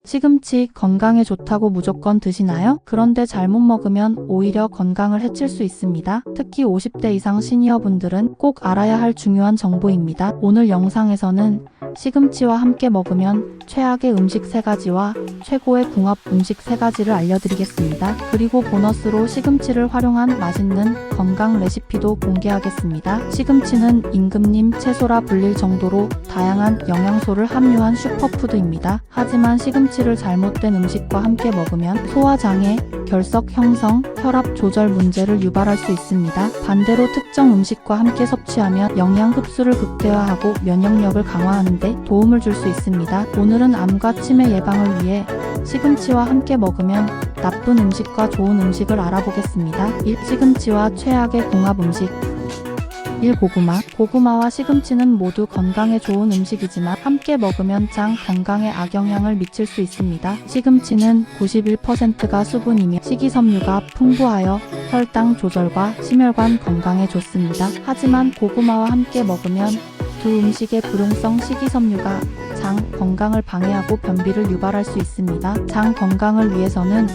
시금치 건강에 좋다고 무조건 드시나요? 그런데 잘못 먹으면 오히려 건강을 해칠 수 있습니다. 특히 50대 이상 시니어분들은 꼭 알아야 할 중요한 정보입니다. 오늘 영상에서는 시금치와 함께 먹으면 최악의 음식 3가지와 최고의 궁합 음식 3가지를 알려드리겠습니다. 그리고 보너스로 시금치를 활용한 맛있는 건강 레시피도 공개하겠습니다. 시금치는 임금님 채소라 불릴 정도로 다양한 영양소를 함유한 슈퍼푸드입니다. 하지만 시금치를 잘못된 음식과 함께 먹으면 소화장애, 결석 형성, 혈압 조절 문제를 유발할 수 있습니다. 반대로 특정 음식과 함께 섭취하면 영양 흡수를 극대화하고 면역력을 강화하는 데 도움을 줄 수 있습니다. 오늘은 암과 치매 예방을 위해 시금치와 함께 먹으면 나쁜 음식과 좋은 음식을 알아보겠습니다. 1. 시금치와 최악의 궁합 음식. 1. 고구마. 고구마와 시금치는 모두 건강에 좋은 음식이지만 함께 먹으면 장 건강에 악영향을 미칠 수 있습니다. 시금치는 91%가 수분이며 식이섬유가 풍부하여 혈당 조절과 심혈관 건강에 좋습니다. 하지만 고구마와 함께 먹으면 두 음식의 불용성 식이섬유가 장 건강을 방해하고 변비를 유발할 수 있습니다. 장 건강을 위해서는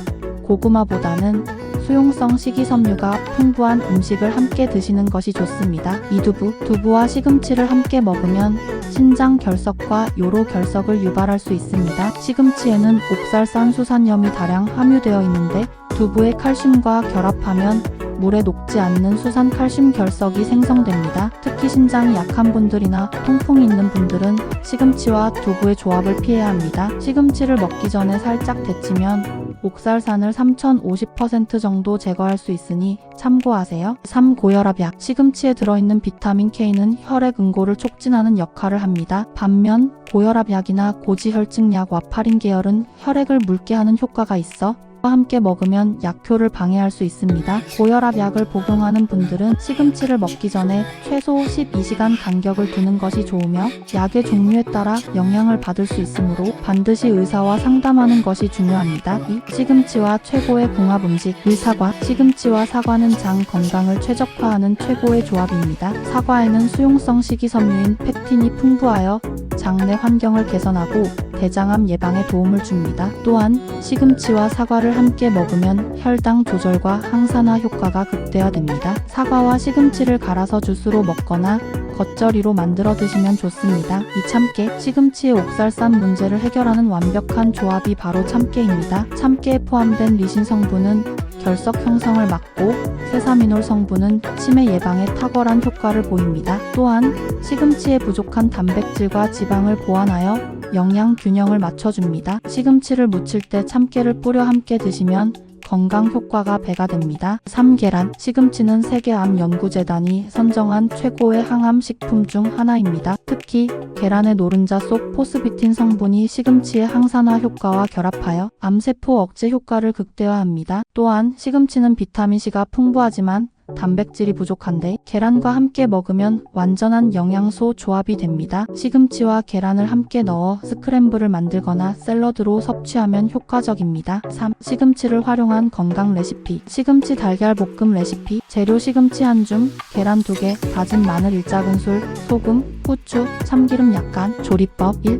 고구마보다는 수용성 식이섬유가 풍부한 음식을 함께 드시는 것이 좋습니다. 2. 두부. 두부와 시금치를 함께 먹으면 신장 결석과 요로 결석을 유발할 수 있습니다. 시금치에는 옥살산 수산염이 다량 함유되어 있는데 두부의 칼슘과 결합하면 물에 녹지 않는 수산 칼슘 결석이 생성됩니다. 특히 신장이 약한 분들이나 통풍이 있는 분들은 시금치와 두부의 조합을 피해야 합니다. 시금치를 먹기 전에 살짝 데치면 옥살산을 3050% 정도 제거할 수 있으니 참고하세요. 3. 고혈압약. 시금치에 들어있는 비타민 K는 혈액 응고를 촉진하는 역할을 합니다. 반면 고혈압약이나 고지혈증약 와파린 계열은 혈액을 묽게 하는 효과가 있어 함께 먹으면 약효를 방해할 수 있습니다. 고혈압 약을 복용하는 분들은 시금치를 먹기 전에 최소 12시간 간격을 두는 것이 좋으며 약의 종류에 따라 영향을 받을 수 있으므로 반드시 의사와 상담하는 것이 중요합니다. 2. 시금치와 최고의 궁합 음식. 1. 사과. 시금치와 사과는 장 건강을 최적화하는 최고의 조합입니다. 사과에는 수용성 식이섬유인 펙틴이 풍부하여 장내 환경을 개선하고 대장암 예방에 도움을 줍니다. 또한 시금치와 사과를 함께 먹으면 혈당 조절과 항산화 효과가 극대화됩니다. 사과와 시금치를 갈아서 주스로 먹거나 겉절이로 만들어 드시면 좋습니다. 2. 참깨. 시금치의 옥살산 문제를 해결하는 완벽한 조합이 바로 참깨입니다. 참깨에 포함된 리신 성분은 결석 형성을 막고 세사미놀 성분은 치매 예방에 탁월한 효과를 보입니다. 또한 시금치에 부족한 단백질과 지방을 보완하여 영양 균형을 맞춰줍니다. 시금치를 무칠 때 참깨를 뿌려 함께 드시면 건강 효과가 배가 됩니다. 3. 계란. 시금치는 세계암연구재단이 선정한 최고의 항암 식품 중 하나입니다. 특히 계란의 노른자 속 포스비틴 성분이 시금치의 항산화 효과와 결합하여 암세포 억제 효과를 극대화합니다. 또한 시금치는 비타민C가 풍부하지만 단백질이 부족한데 계란과 함께 먹으면 완전한 영양소 조합이 됩니다. 시금치와 계란을 함께 넣어 스크램블을 만들거나 샐러드로 섭취하면 효과적입니다. 3. 시금치를 활용한 건강 레시피. 시금치 달걀 볶음 레시피. 재료 시금치 1줌, 계란 2개, 다진 마늘 1작은술, 소금, 후추, 참기름 약간. 조리법. 1.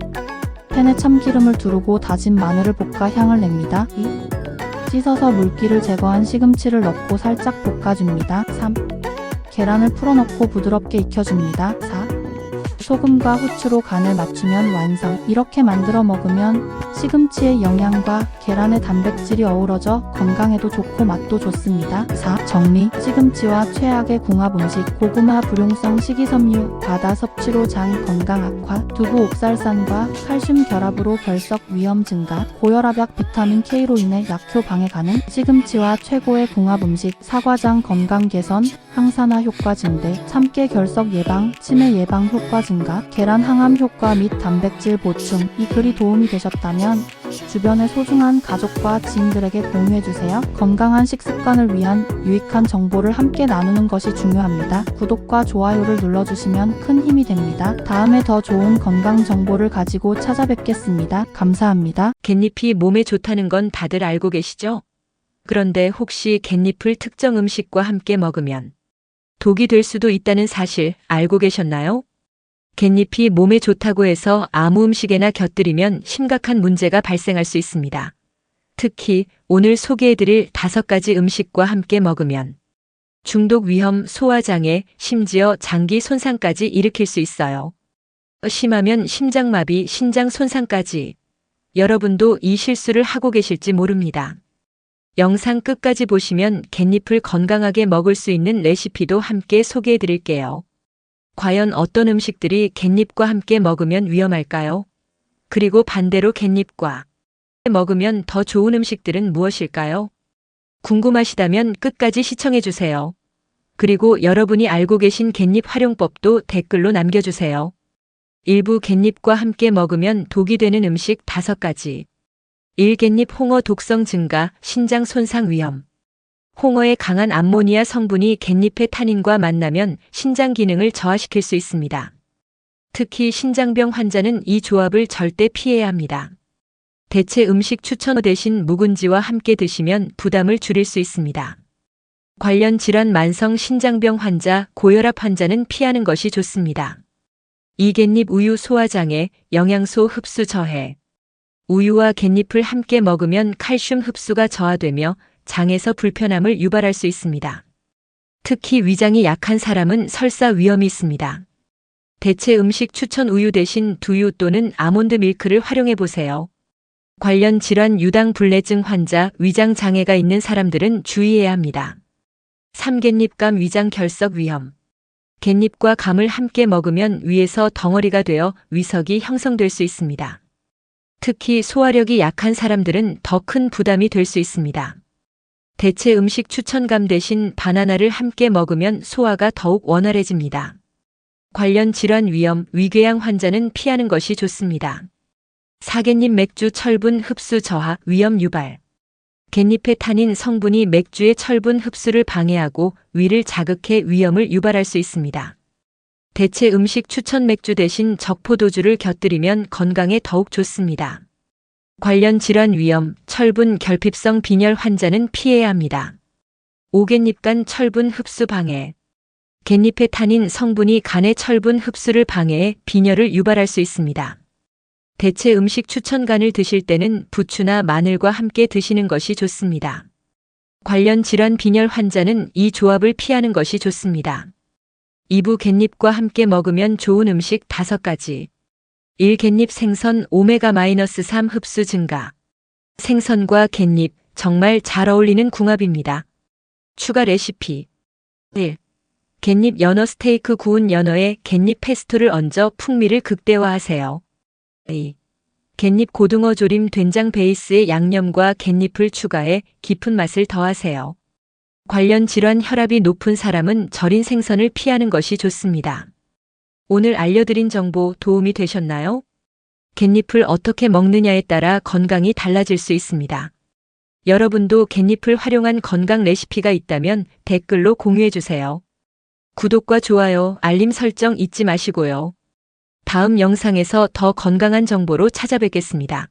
팬에 참기름을 두르고 다진 마늘을 볶아 향을 냅니다. 2. 씻어서 물기를 제거한 시금치를 넣고 살짝 볶아줍니다. 3. 계란을 풀어넣고 부드럽게 익혀줍니다. 4. 소금과 후추로 간을 맞추면 완성. 이렇게 만들어 먹으면 시금치의 영양과 계란의 단백질이 어우러져 건강에도 좋고 맛도 좋습니다. 4. 정리. 시금치와 최악의 궁합 음식. 고구마 불용성 식이섬유, 과다 섭취로 장 건강 악화, 두부 옥살산과 칼슘 결합으로 결석 위험 증가, 고혈압약 비타민 K로 인해 약효 방해 가능. 시금치와 최고의 궁합 음식. 사과장 건강 개선, 항산화 효과 증대, 참깨 결석 예방, 치매 예방 효과 증가, 계란 항암 효과 및 단백질 보충. 이 글이 도움이 되셨다면 주변의 소중한 가족과 지인들에게 공유해주세요. 건강한 식습관을 위한 유익한 정보를 함께 나누는 것이 중요합니다. 구독과 좋아요를 눌러주시면 큰 힘이 됩니다. 다음에 더 좋은 건강 정보를 가지고 찾아뵙겠습니다. 감사합니다. 갯잎이 몸에 좋다는 건 다들 알고 계시죠? 그런데 혹시 갯잎을 특정 음식과 함께 먹으면 독이 될 수도 있다는 사실 알고 계셨나요? 갯잎이 몸에 좋다고 해서 아무 음식에나 곁들이면 심각한 문제가 발생할 수 있습니다. 특히 오늘 소개해드릴 5가지 음식과 함께 먹으면 중독 위험, 소화장애, 심지어 장기 손상까지 일으킬 수 있어요. 심하면 심장마비, 신장 손상까지. 여러분도 이 실수를 하고 계실지 모릅니다. 영상 끝까지 보시면 갯잎을 건강하게 먹을 수 있는 레시피도 함께 소개해 드릴게요. 과연 어떤 음식들이 갯잎과 함께 먹으면 위험할까요? 그리고 반대로 갯잎과 먹으면 더 좋은 음식들은 무엇일까요? 궁금하시다면 끝까지 시청해 주세요. 그리고 여러분이 알고 계신 갯잎 활용법도 댓글로 남겨주세요. 일부 갯잎과 함께 먹으면 독이 되는 음식 5가지. 1. 갯잎 홍어 독성 증가, 신장 손상 위험. 홍어의 강한 암모니아 성분이 갯잎의 타닌과 만나면 신장 기능을 저하시킬 수 있습니다. 특히 신장병 환자는 이 조합을 절대 피해야 합니다. 대체 음식 추천 대신 묵은지와 함께 드시면 부담을 줄일 수 있습니다. 관련 질환 만성 신장병 환자, 고혈압 환자는 피하는 것이 좋습니다. 2. 갯잎 우유 소화장애, 영양소 흡수 저해. 우유와 갯잎을 함께 먹으면 칼슘 흡수가 저하되며 장에서 불편함을 유발할 수 있습니다. 특히 위장이 약한 사람은 설사 위험이 있습니다. 대체 음식 추천 우유 대신 두유 또는 아몬드 밀크를 활용해 보세요. 관련 질환 유당 불내증 환자, 위장 장애가 있는 사람들은 주의해야 합니다. 3. 갯잎감 위장 결석 위험. 갯잎과 감을 함께 먹으면 위에서 덩어리가 되어 위석이 형성될 수 있습니다. 특히 소화력이 약한 사람들은 더 큰 부담이 될 수 있습니다. 대체 음식 추천감 대신 바나나를 함께 먹으면 소화가 더욱 원활해집니다. 관련 질환 위험, 위궤양 환자는 피하는 것이 좋습니다. 4. 갯잎 맥주 철분 흡수 저하, 위험 유발. 갯잎의 타닌 성분이 맥주의 철분 흡수를 방해하고 위를 자극해 위험을 유발할 수 있습니다. 대체 음식 추천 맥주 대신 적포도주를 곁들이면 건강에 더욱 좋습니다. 관련 질환 위험, 철분 결핍성 빈혈 환자는 피해야 합니다. 5. 갯잎간 철분 흡수 방해. 갯잎의 타닌 성분이 간의 철분 흡수를 방해해 빈혈을 유발할 수 있습니다. 대체 음식 추천간을 드실 때는 부추나 마늘과 함께 드시는 것이 좋습니다. 관련 질환 빈혈 환자는 이 조합을 피하는 것이 좋습니다. 2부 갯잎과 함께 먹으면 좋은 음식 5가지. 1. 갯잎 생선 오메가-3 흡수 증가. 생선과 갯잎 정말 잘 어울리는 궁합입니다. 추가 레시피. 1. 갯잎 연어 스테이크 구운 연어에 갯잎 페스토를 얹어 풍미를 극대화하세요. 2. 갯잎 고등어 조림 된장 베이스의 양념과 갯잎을 추가해 깊은 맛을 더하세요. 관련 질환 혈압이 높은 사람은 절인 생선을 피하는 것이 좋습니다. 오늘 알려드린 정보 도움이 되셨나요? 갯잎을 어떻게 먹느냐에 따라 건강이 달라질 수 있습니다. 여러분도 갯잎을 활용한 건강 레시피가 있다면 댓글로 공유해주세요. 구독과 좋아요, 알림 설정 잊지 마시고요. 다음 영상에서 더 건강한 정보로 찾아뵙겠습니다.